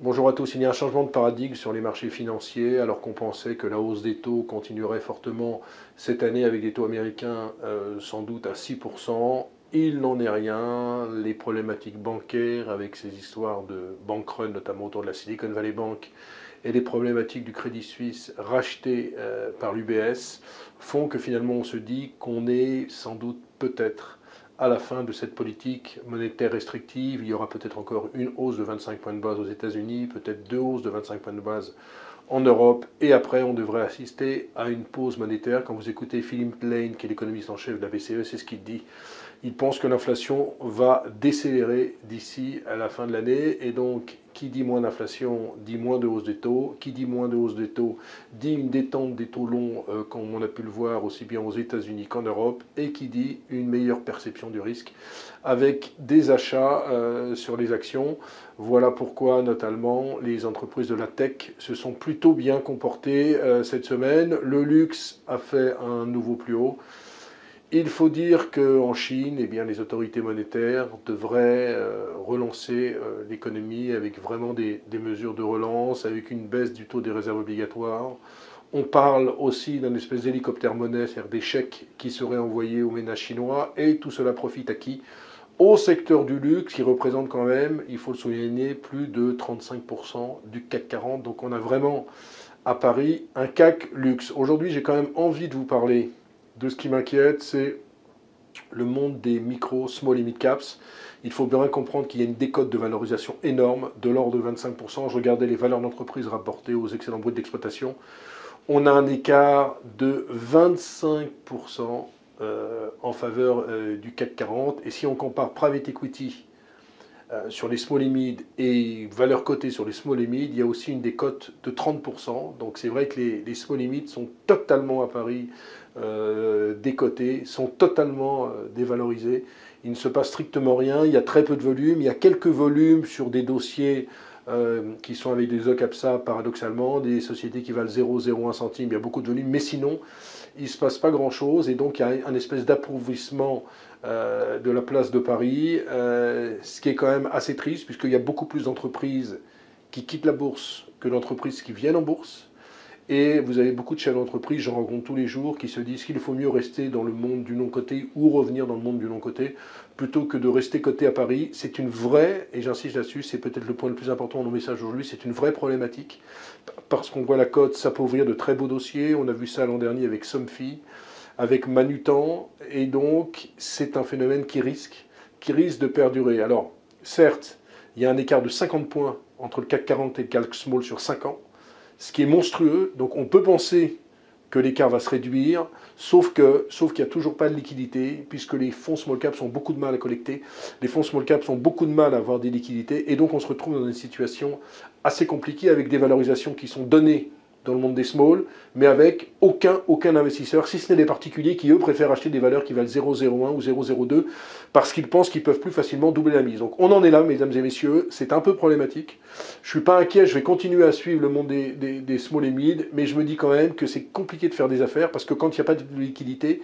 Bonjour à tous, il y a un changement de paradigme sur les marchés financiers alors qu'on pensait que la hausse des taux continuerait fortement cette année avec des taux américains sans doute à 6%. Il n'en est rien, les problématiques bancaires avec ces histoires de bank run notamment autour de la Silicon Valley Bank et les problématiques du Crédit Suisse racheté par l'UBS font que finalement on se dit qu'on est sans doute peut-être à la fin de cette politique monétaire restrictive. Il y aura peut-être encore une hausse de 25 points de base aux États-Unis, peut-être deux hausses de 25 points de base en Europe, et après on devrait assister à une pause monétaire. Quand vous écoutez Philip Lane, qui est l'économiste en chef de la BCE, c'est ce qu'il dit. Il pense que l'inflation va décélérer d'ici à la fin de l'année, et donc qui dit moins d'inflation dit moins de hausse des taux, qui dit moins de hausse des taux dit une détente des taux longs, comme on a pu le voir aussi bien aux États-Unis qu'en Europe, et qui dit une meilleure perception du risque avec des achats sur les actions. Voilà pourquoi notamment les entreprises de la tech se sont plutôt bien comportées cette semaine. Le luxe a fait un nouveau plus haut. Il faut dire qu'en Chine, eh bien, les autorités monétaires devraient relancer l'économie avec vraiment des mesures de relance, avec une baisse du taux des réserves obligatoires. On parle aussi d'un espèce d'hélicoptère monnaie, c'est-à-dire des chèques qui seraient envoyés aux ménages chinois, et tout cela profite à qui? Au secteur du luxe, qui représente quand même, il faut le souligner, plus de 35% du CAC 40. Donc on a vraiment à Paris un CAC luxe. Aujourd'hui, j'ai quand même envie de vous parler de ce qui m'inquiète, c'est le monde des micro, small et mid caps. Il faut bien comprendre qu'il y a une décote de valorisation énorme, de l'ordre de 25%. Je regardais les valeurs d'entreprise rapportées aux excédents bruts d'exploitation. On a un écart de 25% en faveur du CAC 40. Et si on compare private equity sur les small et mid et valeurs cotées sur les small et mid, il y a aussi une décote de 30%. Donc c'est vrai que les small et mid sont totalement à Paris décotés, sont totalement dévalorisés. Il ne se passe strictement rien, il y a très peu de volume, il y a quelques volumes sur des dossiers qui sont avec des OCAPSA paradoxalement, des sociétés qui valent 0,01 centime, il y a beaucoup de volume, mais sinon il ne se passe pas grand-chose, et donc il y a un espèce d'appauvrissement de la place de Paris, ce qui est quand même assez triste, puisqu'il y a beaucoup plus d'entreprises qui quittent la bourse que d'entreprises qui viennent en bourse. Et vous avez beaucoup de chefs d'entreprise, j'en rencontre tous les jours, qui se disent qu'il faut mieux rester dans le monde du non-coté ou revenir dans le monde du non-coté, plutôt que de rester coté à Paris. C'est une vraie, et j'insiste là-dessus, c'est peut-être le point le plus important de nos messages aujourd'hui, c'est une vraie problématique, parce qu'on voit la cote s'appauvrir de très beaux dossiers. On a vu ça l'an dernier avec Somfy, avec Manutan, et donc c'est un phénomène qui risque de perdurer. Alors, certes, il y a un écart de 50 points entre le CAC 40 et le CAC Small sur 5 ans, ce qui est monstrueux. Donc on peut penser que l'écart va se réduire, sauf qu'il n'y a toujours pas de liquidité, puisque les fonds small cap ont beaucoup de mal à collecter, les fonds small cap ont beaucoup de mal à avoir des liquidités, et donc on se retrouve dans une situation assez compliquée avec des valorisations qui sont données dans le monde des small, mais avec aucun investisseur, si ce n'est les particuliers qui, eux, préfèrent acheter des valeurs qui valent 0,01 ou 0,02, parce qu'ils pensent qu'ils peuvent plus facilement doubler la mise. Donc on en est là, mesdames et messieurs, c'est un peu problématique. Je suis pas inquiet, je vais continuer à suivre le monde des small et mid, mais je me dis quand même que c'est compliqué de faire des affaires, parce que quand il n'y a pas de liquidité,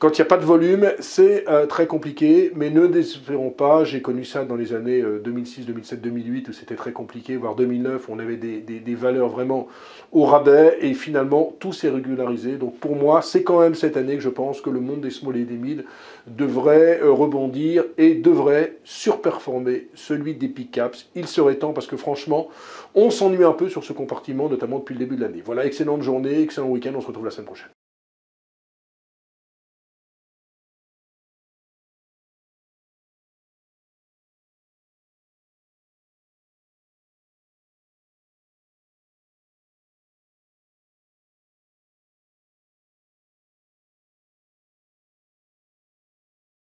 quand il n'y a pas de volume, c'est très compliqué, mais ne désespérons pas. J'ai connu ça dans les années 2006, 2007, 2008, où c'était très compliqué, voire 2009, où on avait des valeurs vraiment au rabais, et finalement, tout s'est régularisé. Donc pour moi, c'est quand même cette année que je pense que le monde des small et des mid devrait rebondir et devrait surperformer celui des big caps. Il serait temps, parce que franchement, on s'ennuie un peu sur ce compartiment, notamment depuis le début de l'année. Voilà, excellente journée, excellent week-end, on se retrouve la semaine prochaine.